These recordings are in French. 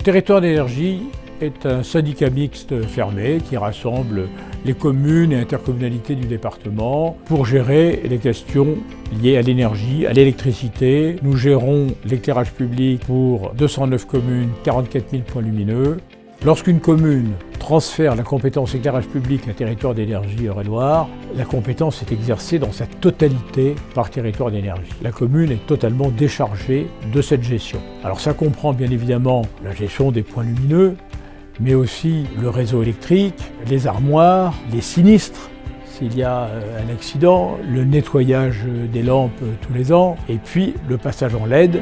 Territoire d'énergie est un syndicat mixte fermé qui rassemble les communes et intercommunalités du département pour gérer les questions liées à l'énergie, à l'électricité. Nous gérons l'éclairage public pour 209 communes, 44 000 points lumineux. Lorsqu'une commune transfère la compétence éclairage public à territoire d'énergie Eure-et-Loir, la compétence est exercée dans sa totalité par territoire d'énergie. La commune est totalement déchargée de cette gestion. Alors ça comprend bien évidemment la gestion des points lumineux, mais aussi le réseau électrique, les armoires, les sinistres, s'il y a un accident, le nettoyage des lampes tous les ans, et puis le passage en LED.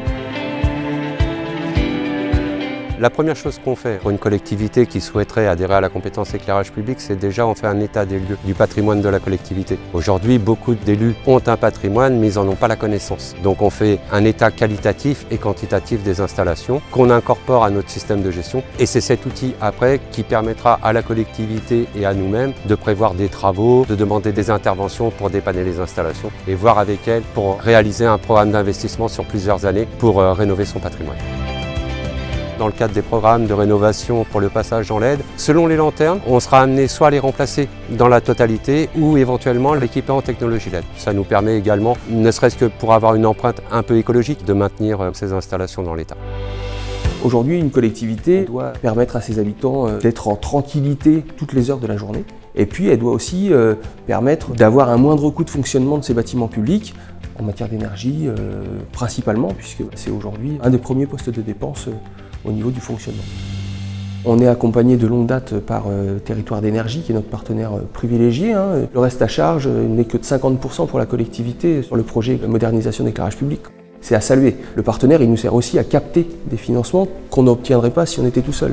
La première chose qu'on fait pour une collectivité qui souhaiterait adhérer à la compétence éclairage public, c'est déjà on fait un état des lieux du patrimoine de la collectivité. Aujourd'hui, beaucoup d'élus ont un patrimoine, mais ils n'en ont pas la connaissance. Donc on fait un état qualitatif et quantitatif des installations qu'on incorpore à notre système de gestion. Et c'est cet outil après qui permettra à la collectivité et à nous-mêmes de prévoir des travaux, de demander des interventions pour dépanner les installations et voir avec elles pour réaliser un programme d'investissement sur plusieurs années pour rénover son patrimoine. Dans le cadre des programmes de rénovation pour le passage en LED, selon les lanternes, on sera amené soit à les remplacer dans la totalité ou éventuellement l'équiper en technologie LED. Ça nous permet également, ne serait-ce que pour avoir une empreinte un peu écologique, de maintenir ces installations dans l'état. Aujourd'hui, une collectivité doit permettre à ses habitants d'être en tranquillité toutes les heures de la journée. Et puis, elle doit aussi permettre d'avoir un moindre coût de fonctionnement de ses bâtiments publics, en matière d'énergie principalement, puisque c'est aujourd'hui un des premiers postes de dépenses au niveau du fonctionnement. On est accompagné de longue date par Territoire d'énergie, qui est notre partenaire privilégié. Le reste à charge n'est que de 50% pour la collectivité sur le projet de modernisation d'éclairage public. C'est à saluer. Le partenaire, il nous sert aussi à capter des financements qu'on n'obtiendrait pas si on était tout seul.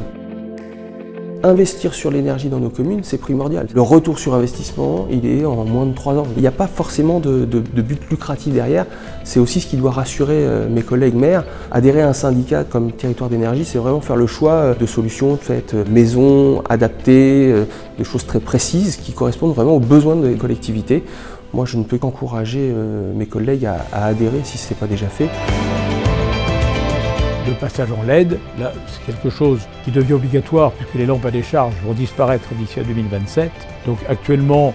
Investir sur l'énergie dans nos communes, c'est primordial. Le retour sur investissement, il est en moins de 3 ans. Il n'y a pas forcément de but lucratif derrière. C'est aussi ce qui doit rassurer mes collègues maires. Adhérer à un syndicat comme Territoire d'énergie, c'est vraiment faire le choix de solutions faites maison, adaptées, de choses très précises qui correspondent vraiment aux besoins des collectivités. Moi, je ne peux qu'encourager mes collègues à adhérer si ce n'est pas déjà fait. Le passage en LED, là, c'est quelque chose qui devient obligatoire puisque les lampes à décharge vont disparaître d'ici à 2027. Donc actuellement,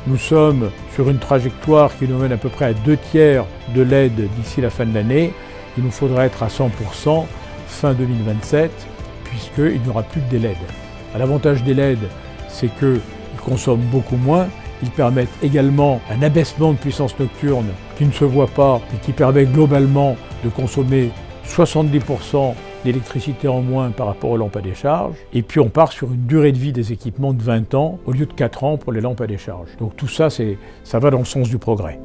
nous sommes sur une trajectoire qui nous mène à peu près à 2/3 de LED d'ici la fin de l'année. Il nous faudra être à 100% fin 2027 puisqu'il n'y aura plus que des LED. L'avantage des LED, c'est qu'ils consomment beaucoup moins. Ils permettent également un abaissement de puissance nocturne qui ne se voit pas et qui permet globalement de consommer 70% d'électricité en moins par rapport aux lampes à décharge. Et puis on part sur une durée de vie des équipements de 20 ans au lieu de 4 ans pour les lampes à décharge. Donc tout ça, ça va dans le sens du progrès.